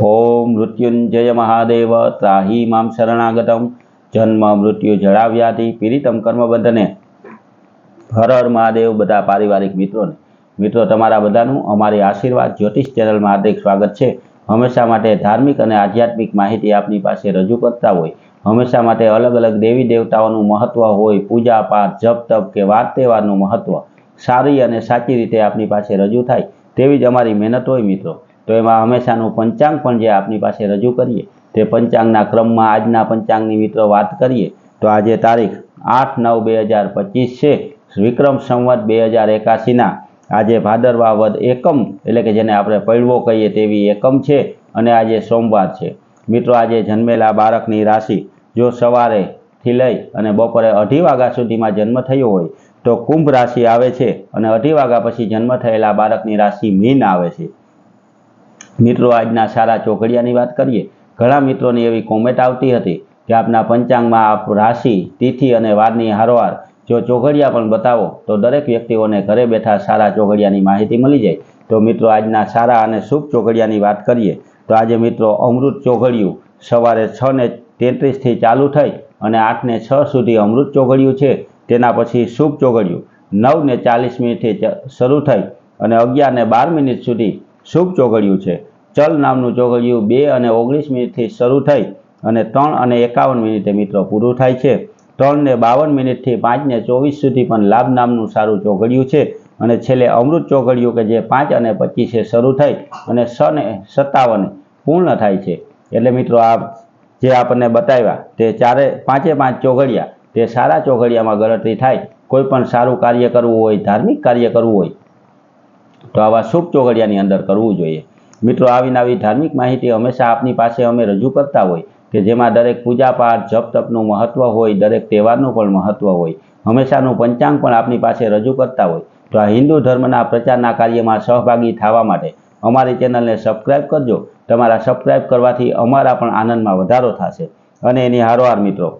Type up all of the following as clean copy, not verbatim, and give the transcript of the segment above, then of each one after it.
ओम मृत्युंजय महादेव त्राही मां शरणागतम जन्म मृत्यु जड़ाव्याधि पीड़ितम कर्मबंधने हर हर महादेव। बधा पारिवारिक मित्रों तमारा बधानुं अमारी आशीर्वाद ज्योतिष चेनल में हार्दिक स्वागत है। हमेशा माटे धार्मिक और आध्यात्मिक माहिती आपनी पासे रजू करता होय, हमेशा माटे अलग अलग देवी देवताओं महत्व होय, पूजा पाठ जप तप के वार तहेवारनुं महत्व सारी और साची रीते आपनी पासे रजू थाय तेवी ज अमारी मेहनत होय मित्रों। तो एमां हमेशानुं पंचांग पण जे आपनी पासे रजू करीए ते पंचांगना क्रममां आजना पंचांगनी मित्रों वात करीए तो आजे तारीख 8/9/2025 छे। विक्रम संवत 2081 ना आजे भादरवा वद एकम एटले के जेने आपणे पड़वो कहीए तेवी एकम छे अने आजे सोमवार छे मित्रों। आजे जन्मेला बाळकनी राशि जो सवारे थी लई अने बपोरे 2:30 वाग्या सुधीमां जन्म थयो होय तो कुंभ राशि आवे छे अने 2:30 वाग्या पछी जन्म थयेला बाळकनी राशि मीन आवे छे। मित्रों आजना सारा चोघड़ियानी बात करिए। घणा मित्रोनी एवी कॉमेंट आवती हती कि आपना पंचांगमां आप राशि तिथि अने वारनी हारोहार जो चोघड़िया पण बतावो तो दरेक व्यक्तिओने घरे बैठा सारा चोघड़ियानी माहिती मळी जाय। तो मित्रों आजना सारा अने शुभ चोघड़ियानी बात करिए तो आज मित्रों अमृत चोघड़ियुं सवारे 6:33 थी चालू थई अने 8:06 सुधी अमृत चोघड़ियुं छे। तेना पछी शुभ चोघड़ियुं 9:40 थी शरू थई अने 11:12 सुधी शुभ चोघड़ियुं छे। चल नामनुं चोघड़ियुं 2:19 थी शरू थई अने 3:51 मित्रों पूरुं थाय छे। 3:52 थी 5:24 सुधी पण लाभ नामनुं सारूं चोघड़ियुं छे अने छेल्ले अमृत चोघड़ियुं के जे 5:25 शरू थई अने 6:57 पूर्ण थाय छे। एटले मित्रों आ जे आपने बताव्या ते चारे पांचे पांच चोघड़िया ते सारा चोघड़ियामां गणतरी थाय। कोई पण सारूं कार्य करवुं होय, धार्मिक कार्य करवुं होय तो आवा शुभ चोघड़ियानी अंदर करवुं जोईए। मित्रों आवी नवी धार्मिक माहिती हमेशा आपनी पासे अमे रजू करता होय कि जेमां दरेक पूजा पाठ जप तपनुं महत्व होय, दरेक तहेवारनुं पण महत्व होय, हमेशानुं पंचांग पण आपनी पासे रजू करता होय। तो आ हिंदू धर्मना प्रचारना कार्यमां सहभागी थवा माटे अमारी चेनलने सब्सक्राइब करजो। तमारा सब्सक्राइब करवाथी अमारा पण आनंदमां वधारो थशे। अने एनी हारोहार मित्रों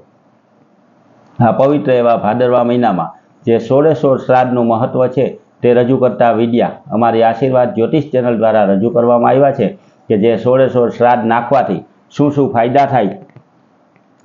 आ पवित्र एवा भादरवा महीनामां जे 16 श्राद्धनुं महत्व छे ते रजू करता विडिया अमारी आशीर्वाद ज्योतिष चेनल द्वारा रजू करवामां आव्या छे कि जे 16 श्राद्ध नाखवाथी शुं शुं फायदा थाय,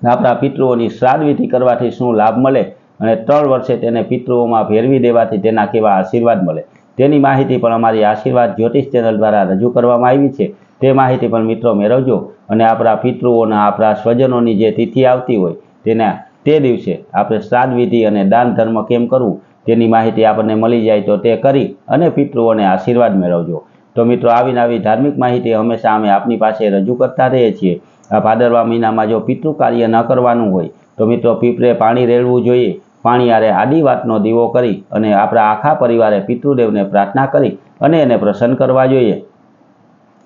आपणा पितृओनी श्राद्ध विधि करवाथी शुं लाभ मळे अने 3 वर्षे तेने पितृओमां फेरवी देवाथी तेना केवा आशीर्वाद मळे तेनी माहिती पण अमारी आशीर्वाद ज्योतिष चेनल द्वारा रजू करवामां आवी छे। ते माहिती पण मित्रों मेळवजो अने आपणा पितृओना आपणा स्वजनोनी जे तिथि आवती होय तेना ते दिवसे आपणे श्राद्ध विधि अने दान धर्म केम करवुं तेनी माहिती आपने मळी जाय तो ते करी अने पितृओने आशीर्वाद मेळवजो। तो मित्रों आवी नवी धार्मिक माहिती हमेशा अमे आपनी पासे रजू करता रहीए छीए। आ भादरवा महीनामां जो पितृ कार्य न करवानुं होय तो मित्रों पीपरे पाणी रेड़वुं जोईए। पाणी हारे आडी वातनो दीवो करी अने आपणा आखा परिवारे पितृदेवने प्रार्थना करी अने एने प्रसन्न करवा जोईए।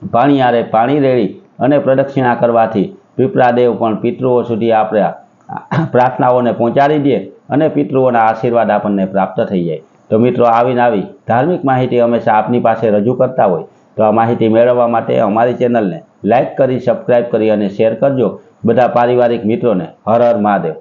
पाणी हारे पाणी रेड़ी अने प्रदक्षिणा करवाथी पीपरादेव पण पितृओ सुधी आपणा प्रार्थनाओने पहोंचाडी दे अने पितृओना आशीर्वाद आपने प्राप्त थई जाय। तो मित्रों आवी नवी धार्मिक माहिती हमेशा आपनी पासे रजू करता होय तो आ माहिती मेळववा माटे अमारी चेनलने लाइक करी सब्सक्राइब करी अने शेर करजो। बधा पारिवारिक मित्रों ने हर हर महादेव।